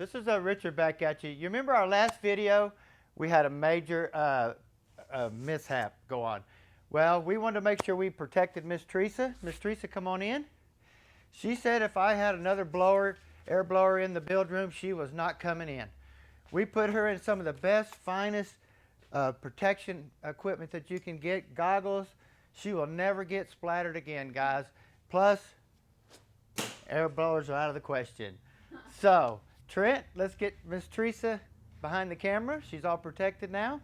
This is Richard back at you. You remember our last video? We had a major mishap go on. Well, we wanted to make sure we protected Miss Teresa. Miss Teresa, come on in. She said if I had another blower, air blower in the build room, she was not coming in. We put her in some of the best, finest protection equipment that you can get, goggles. She will never get splattered again, guys. Plus, air blowers are out of the question. So, Trent, let's get Miss Teresa behind the camera. She's all protected now.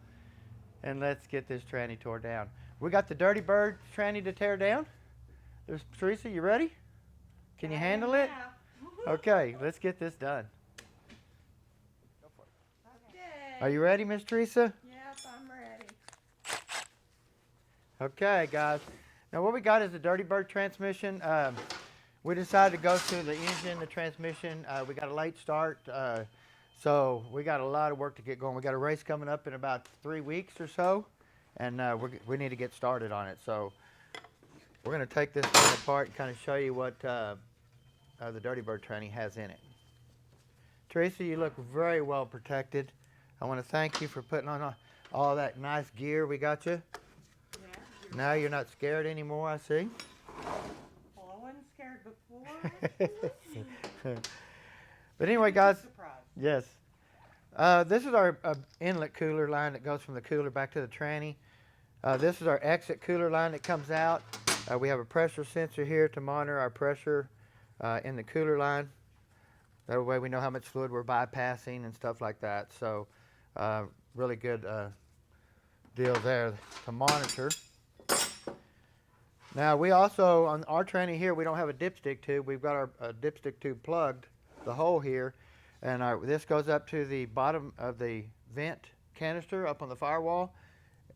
And let's get this tranny tore down. We got the Dirty Bird tranny to tear down. There's Teresa, you ready? Can you handle it? Okay, let's get this done. Go for it. Okay. Are you ready, Miss Teresa? Yep, I'm ready. Okay, guys. Now what we got is a Dirty Bird transmission. We decided to go through the engine, the transmission. We got a late start, so we got a lot of work to get going. We got a race coming up in about 3 weeks or so, and we need to get started on it. So we're going to take this thing apart and kind of show you what the Dirty Bird tranny has in it. Teresa, you look very well protected. I want to thank you for putting on all that nice gear we got you. Yeah. Now you're not scared anymore, I see. Well, I wasn't scared before. But anyway, guys, Surprise. yes. This is our inlet cooler line that goes from the cooler back to the tranny. This is our exit cooler line that comes out. We have a pressure sensor here to monitor our pressure in the cooler line. That way we know how much fluid we're bypassing and stuff like that. So really good deal there to monitor. Now we also, on our tranny here, we don't have a dipstick tube. We've got our dipstick tube plugged, the hole here, and this goes up to the bottom of the vent canister up on the firewall,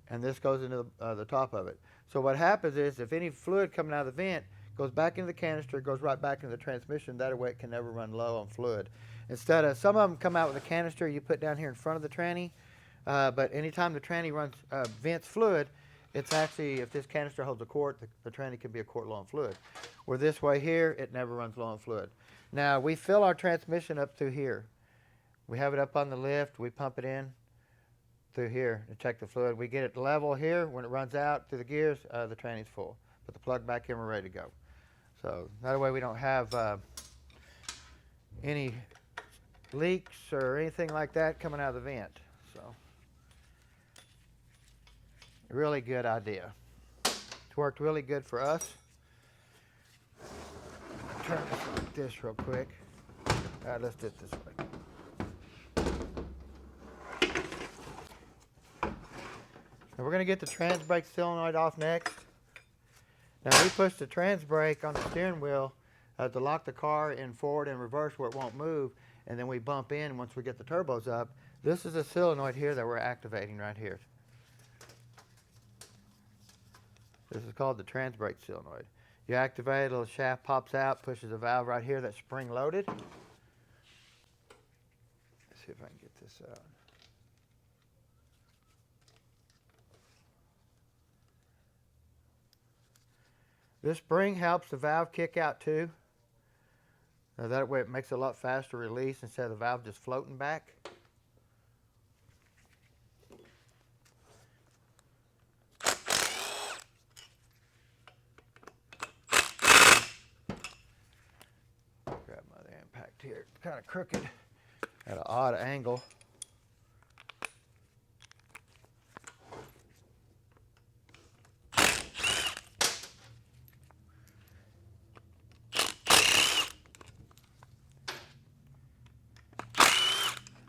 and this goes into the top of it. So what happens is if any fluid coming out of the vent goes back into the canister, goes right back into the transmission, that way it can never run low on fluid. Instead of, some of them come out with a canister you put down here in front of the tranny, but anytime the tranny runs vents fluid, it's actually, if this canister holds a quart, the tranny can be a quart low on fluid. Where this way here, it never runs low on fluid. Now, we fill our transmission up through here. We have it up on the lift. We pump it in through here to check the fluid. We get it level here. When it runs out through the gears, the tranny's full. Put the plug back in, we're ready to go. So that way we don't have any leaks or anything like that coming out of the vent. So, really good idea. It's worked really good for us. Turn this like this real quick. Let's do it this way. Now we're going to get the trans brake solenoid off next. Now we push the trans brake on the steering wheel to lock the car in forward and reverse where it won't move, and then we bump in once we get the turbos up. This is a solenoid here that we're activating right here. This is called the trans brake solenoid. You activate it, a little shaft pops out, pushes a valve right here that's spring loaded. Let's see if I can get this out. This spring helps the valve kick out too. Now that way it makes it a lot faster release instead of the valve just floating back. Grab my other impact here. It's kind of crooked at an odd angle.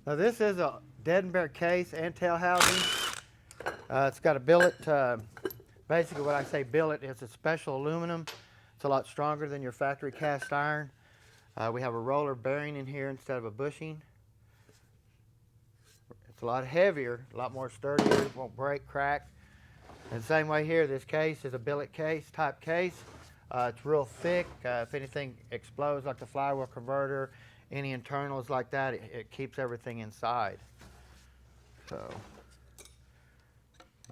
Now this is a dead and bare case and tail housing. It's got a billet. Basically what I say billet is a special aluminum. It's a lot stronger than your factory cast iron. We have a roller bearing in here instead of a bushing. It's a lot heavier, a lot more sturdier, it won't break, crack. And the same way here, this case is a billet case type case. It's real thick. If anything explodes like the flywheel converter, any internals like that, it keeps everything inside. So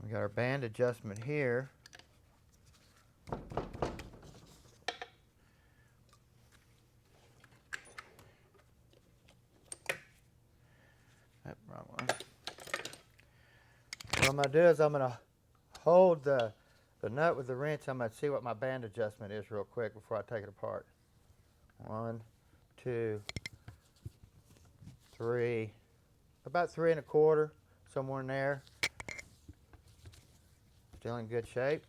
we got our band adjustment here. Yep, wrong one. What I'm going to do is I'm going to hold the nut with the wrench. I'm going to see what my band adjustment is real quick before I take it apart. 1, 2, 3, about 3 1/4, somewhere in there. Still in good shape.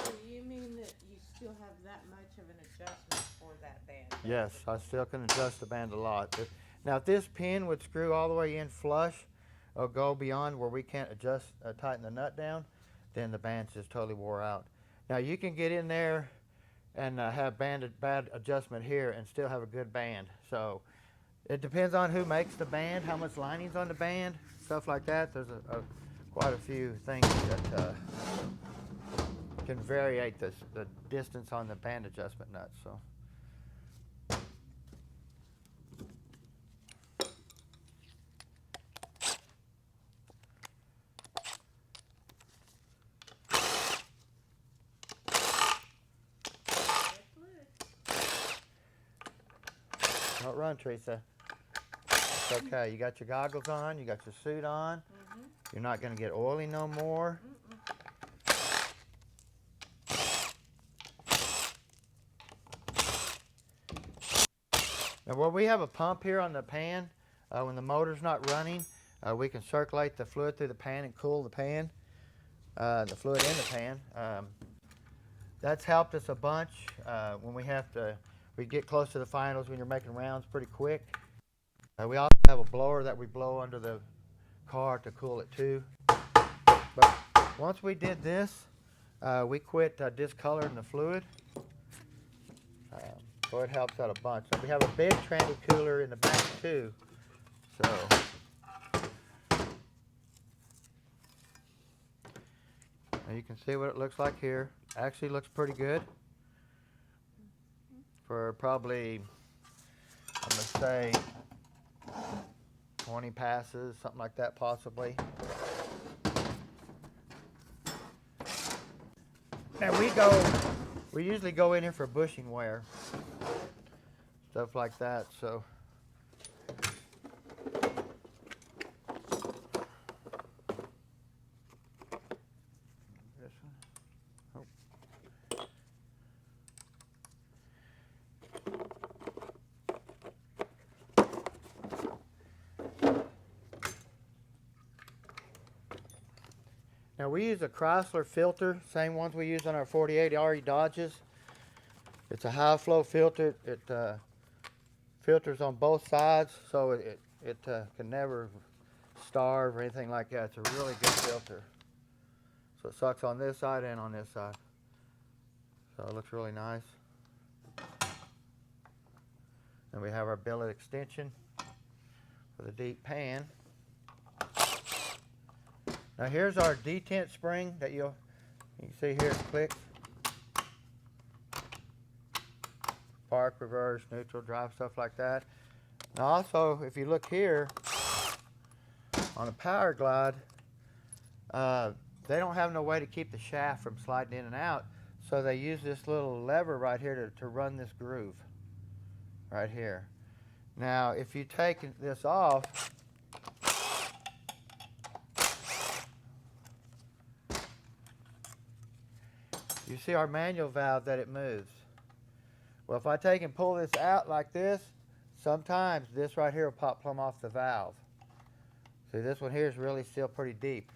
So you mean that you still have that much of an adjustment for that band? Yes, I still can adjust the band a lot. Now, if this pin would screw all the way in flush or go beyond where we can't adjust, tighten the nut down, then the band's just totally wore out. Now, you can get in there and have bad adjustment here and still have a good band. So it depends on who makes the band, how much lining's on the band, stuff like that. There's quite a few things that can variate the distance on the band adjustment nuts. So. Don't run, Teresa. It's okay. You got your goggles on. You got your suit on. You're not going to get oily no more. Now, where we have a pump here on the pan, when the motor's not running, we can circulate the fluid through the pan and cool the pan, the fluid in the pan. That's helped us a bunch when we get close to the finals when you're making rounds pretty quick. We also have a blower that we blow under the car to cool it too. But once we did this, we quit discoloring the fluid. So it helps out a bunch. So we have a big tranny cooler in the back too. So now you can see what it looks like here. Actually looks pretty good. For probably, I'm going to say 20 passes, something like that possibly. Now we usually go in here for bushing wear, stuff like that, so. This one. Oh. Now we use a Chrysler filter, same ones we use on our 48 RE Dodges. It's a high flow filter. It filters on both sides, so it can never starve or anything like that. It's a really good filter. So it sucks on this side and on this side. So it looks really nice. And we have our billet extension for the deep pan. Now here's our detent spring that you can see here, it clicks. Park, reverse, neutral, drive, stuff like that. Now also, if you look here, on a Powerglide, they don't have no way to keep the shaft from sliding in and out, so they use this little lever right here to run this groove, right here. Now, if you take this off, you see our manual valve that it moves. Well, if I take and pull this out like this, sometimes this right here will pop plumb off the valve. See, this one here is really still pretty deep.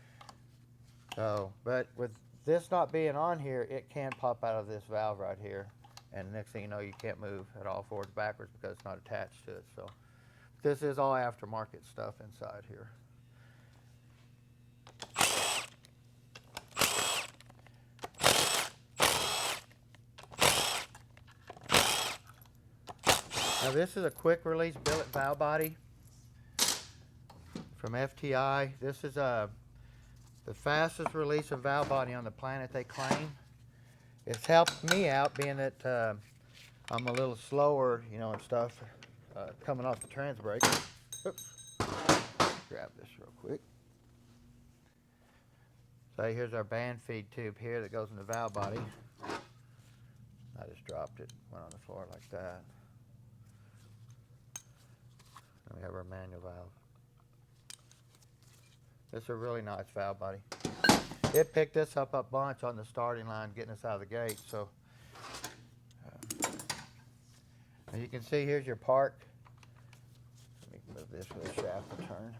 So, but with this not being on here, it can pop out of this valve right here. And next thing you know, you can't move at all forwards, backwards because it's not attached to it. So, this is all aftermarket stuff inside here. Now this is a quick release billet valve body from FTI. This is the fastest release of valve body on the planet, they claim. It's helped me out being that I'm a little slower, you know, and stuff, coming off the trans brake. Oops. Grab this real quick. So here's our band feed tube here that goes in the valve body. I just dropped it, went on the floor like that. And we have our manual valve. This is a really nice valve body. It picked this up a bunch on the starting line, getting us out of the gate. So, and you can see here's your park. Let me move this with a shaft to turn.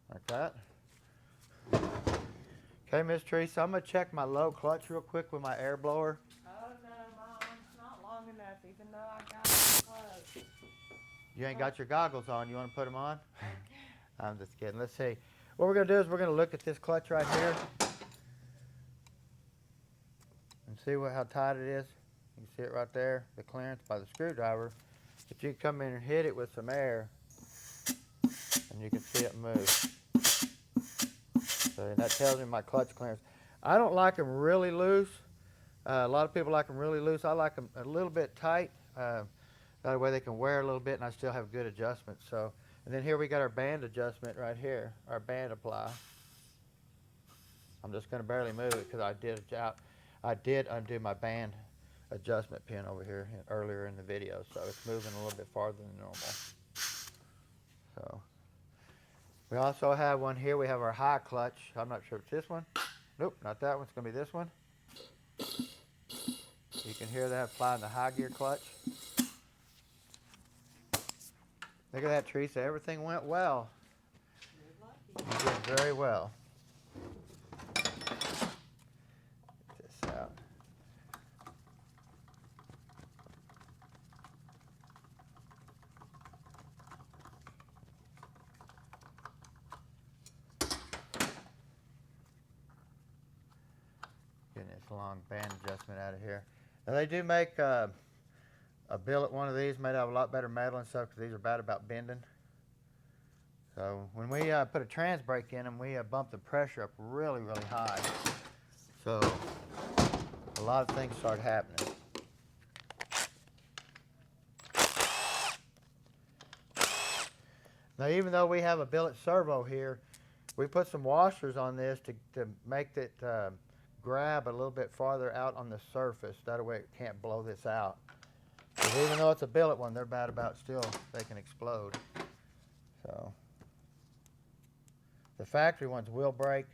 Like that. Okay, Miss Teresa, I'm gonna check my low clutch real quick with my air blower. Oh no, Mom, it's not long enough, even though I got it close. You ain't got your goggles on. You want to put them on? Okay. I'm just kidding. Let's see. What we're going to do is we're going to look at this clutch right here and see how tight it is. You can see it right there, the clearance by the screwdriver. But you can come in and hit it with some air, and you can see it move. So that tells me my clutch clearance. I don't like them really loose. A lot of people like them really loose. I like them a little bit tight. That way they can wear a little bit and I still have good adjustment. So, and then here we got our band adjustment right here, our band apply. I'm just going to barely move it because I did undo my band adjustment pin over here earlier in the video, so it's moving a little bit farther than normal. So, we also have one here. We have our high clutch. I'm not sure if it's this one. Nope, not that one. It's going to be this one. You can hear that applying the high gear clutch. Look at that, Teresa. Everything went well. You're lucky. You did very well. Get this out. Getting this long band adjustment out of here. Now they do make a billet one of these made out of a lot better metal and stuff because these are bad about bending. So when we put a trans brake in them, we bump the pressure up really, really high. So a lot of things start happening. Now even though we have a billet servo here, we put some washers on this to make it grab a little bit farther out on the surface. That way it can't blow this out. Because even though it's a billet one, they're bad about still, they can explode. So the factory ones will break,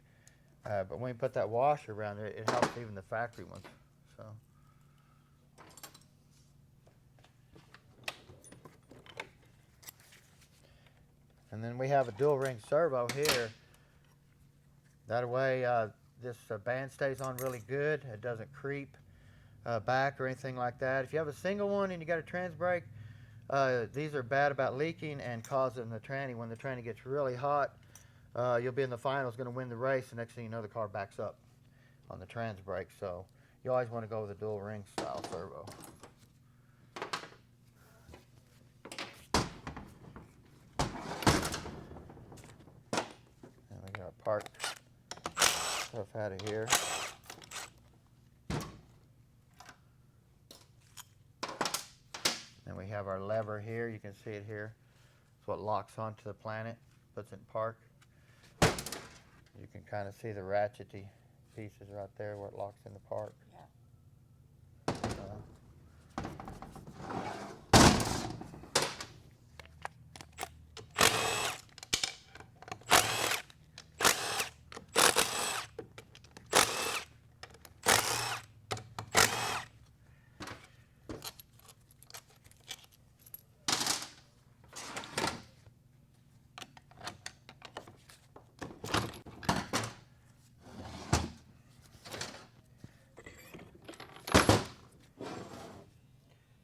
but when we put that washer around it, it helps even the factory ones. So. And then we have a dual ring servo here. That way this band stays on really good. It doesn't creep back or anything like that. If you have a single one and you got a trans brake, these are bad about leaking and causing the tranny. When the tranny gets really hot, you'll be in the finals, going to win the race. The next thing you know, the car backs up on the trans brake. So you always want to go with a dual ring style servo. And we got our park stuff out of here. And we have our lever here. You can see it here. It's what locks onto the planet, puts it in park. You can kind of see the ratchety pieces right there where it locks into park. Yeah.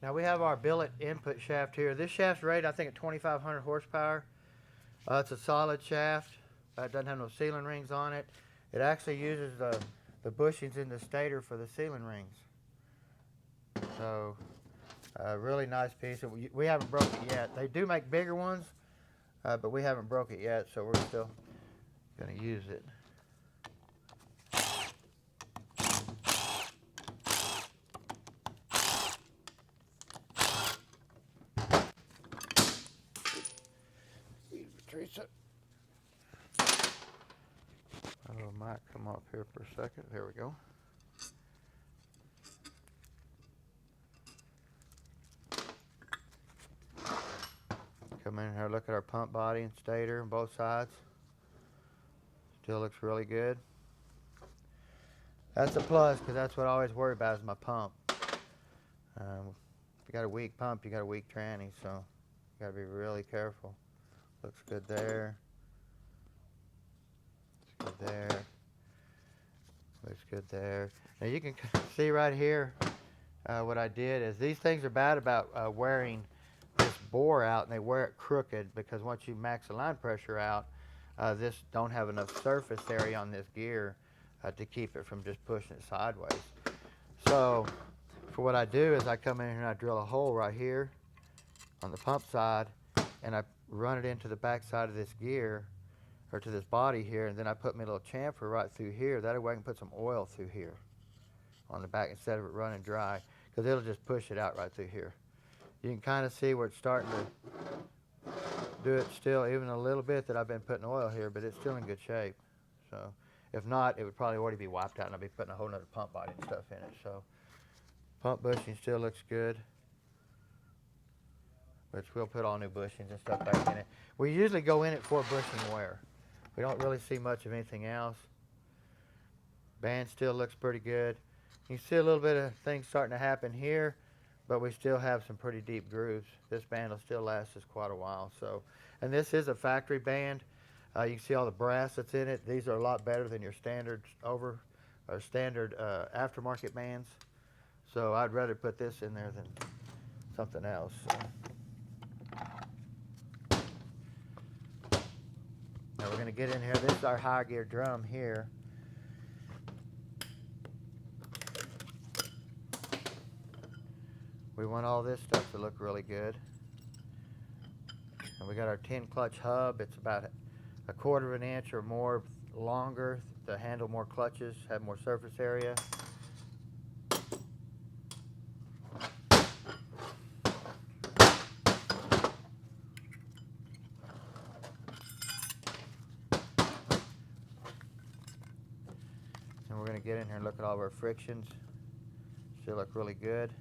Now we have our billet input shaft here. This shaft's rated, I think, at 2,500 horsepower. It's a solid shaft. It doesn't have no sealing rings on it. It actually uses the bushings in the stator for the sealing rings. So, a really nice piece. We haven't broke it yet. They do make bigger ones, but we haven't broke it yet, so we're still going to use it. Teresa. Oh, it might come off here for a second. There we go. Come in here, look at our pump body and stator on both sides. Still looks really good. That's a plus, because that's what I always worry about is my pump. If you got a weak pump, you got a weak tranny, so you got to be really careful. Looks good there. Looks good there. Looks good there. Now you can see right here what I did is these things are bad about wearing this bore out, and they wear it crooked because once you max the line pressure out, this don't have enough surface area on this gear to keep it from just pushing it sideways. So for what I do is I come in here and I drill a hole right here on the pump side, and I run it into the back side of this gear, or to this body here, and then I put me a little chamfer right through here. That way I can put some oil through here on the back instead of it running dry, because it'll just push it out right through here. You can kind of see where it's starting to do it still, even a little bit that I've been putting oil here, but it's still in good shape. So if not, it would probably already be wiped out and I'd be putting a whole nother pump body and stuff in it. So pump bushing still looks good, which we'll put all new bushings and stuff back in it. We usually go in it for bushing wear. We don't really see much of anything else. Band still looks pretty good. You can see a little bit of things starting to happen here, but we still have some pretty deep grooves. This band will still last us quite a while. So, and this is a factory band. You can see all the brass that's in it. These are a lot better than your standard standard aftermarket bands. So I'd rather put this in there than something else. So. Now we're going to get in here. This is our high gear drum here. We want all this stuff to look really good. And we got our 10 clutch hub. It's about a 1/4 of an inch or more longer to handle more clutches, have more surface area. And we're going to get in here and look at all of our frictions. Still look really good.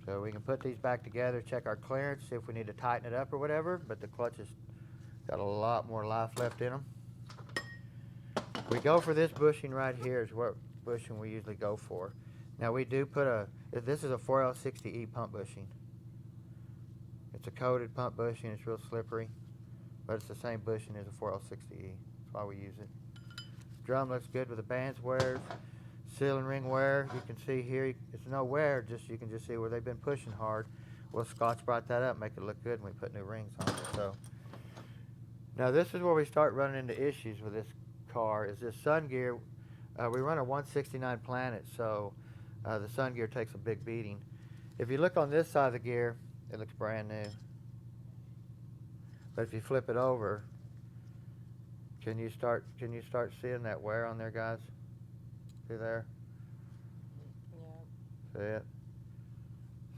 So we can put these back together, check our clearance, see if we need to tighten it up or whatever, but the clutch has got a lot more life left in them. We go for this bushing right here is what bushing we usually go for. Now we do put this is a 4L60E pump bushing. It's a coated pump bushing, it's real slippery, but it's the same bushing as a 4L60E. That's why we use it. Drum looks good with the bands wears. Sealing ring wear, you can see here, it's no wear, just you can just see where they've been pushing hard. We'll Scotch-Brite that up, make it look good when we put new rings on it. So now this is where we start running into issues with this car, is this sun gear. We run a 169 Planet, so the sun gear takes a big beating. If you look on this side of the gear, it looks brand new. But if you flip it over, can you start seeing that wear on there, guys? See there? Yeah. See it?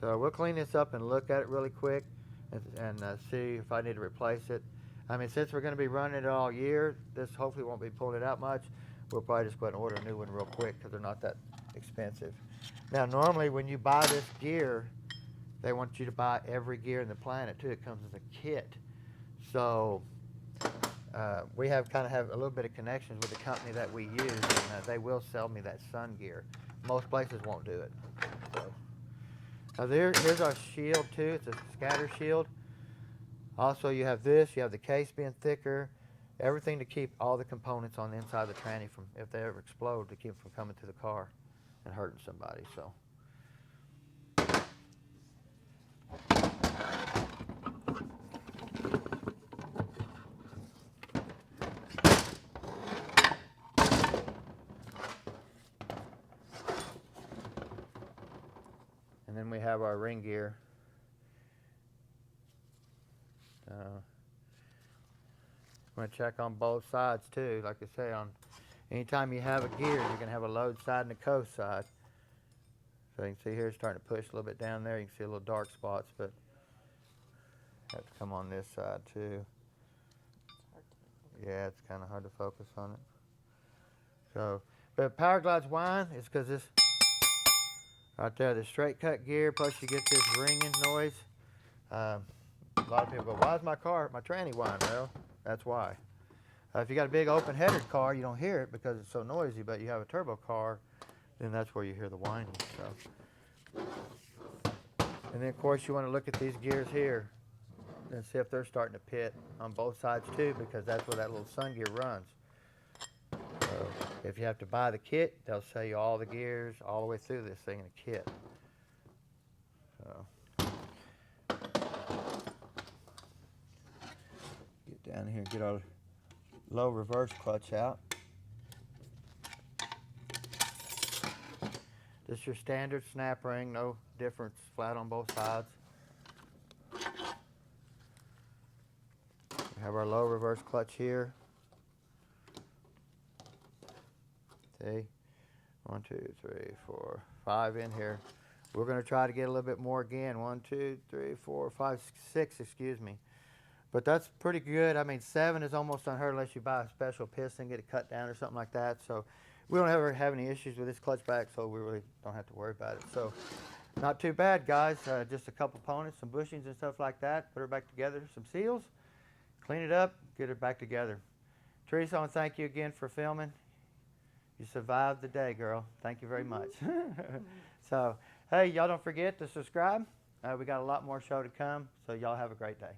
So we'll clean this up and look at it really quick and see if I need to replace it. I mean, since we're going to be running it all year, this hopefully won't be pulling it out much. We'll probably just go ahead and order a new one real quick because they're not that expensive. Now, normally when you buy this gear, they want you to buy every gear in the Planet too. It comes as a kit. So we have a little bit of connections with the company that we use, and they will sell me that sun gear. Most places won't do it. So. Now here's our shield too. It's a scatter shield. Also, you have this. You have the case being thicker. Everything to keep all the components on the inside of the tranny from, if they ever explode, to keep them from coming to the car and hurting somebody. So. And then we have our ring gear. I'm going to check on both sides too. Like I say, on anytime you have a gear, you're going to have a load side and a coast side. So you can see here it's starting to push a little bit down there. You can see a little dark spots, but have to come on this side too. Yeah, it's kind of hard to focus on it. So, but Powerglide's whine is because this right there, the straight cut gear, plus you get this ringing noise. A lot of people go, why is my tranny whine? Well, that's why. If you got a big open headed car, you don't hear it because it's so noisy, but you have a turbo car, then that's where you hear the whining. So. And then of course you want to look at these gears here and see if they're starting to pit on both sides too, because that's where that little sun gear runs. So if you have to buy the kit, they'll show you all the gears all the way through this thing in a kit. So get down here and get our low reverse clutch out. This is your standard snap ring, no difference, flat on both sides. We have our low reverse clutch here. See, 1, 2, 3, 4, 5 in here. We're going to try to get a little bit more again. 1, 2, 3, 4, 5, 6, excuse me. But that's pretty good. I mean, 7 is almost unheard unless you buy a special piston, get it cut down or something like that. So we don't ever have any issues with this clutch back, so we really don't have to worry about it. So not too bad, guys. Just a couple components, some bushings and stuff like that. Put her back together, some seals, clean it up, get it back together. Teresa, I want to thank you again for filming. You survived the day, girl. Thank you very much. So, hey, y'all don't forget to subscribe. We got a lot more show to come, so y'all have a great day.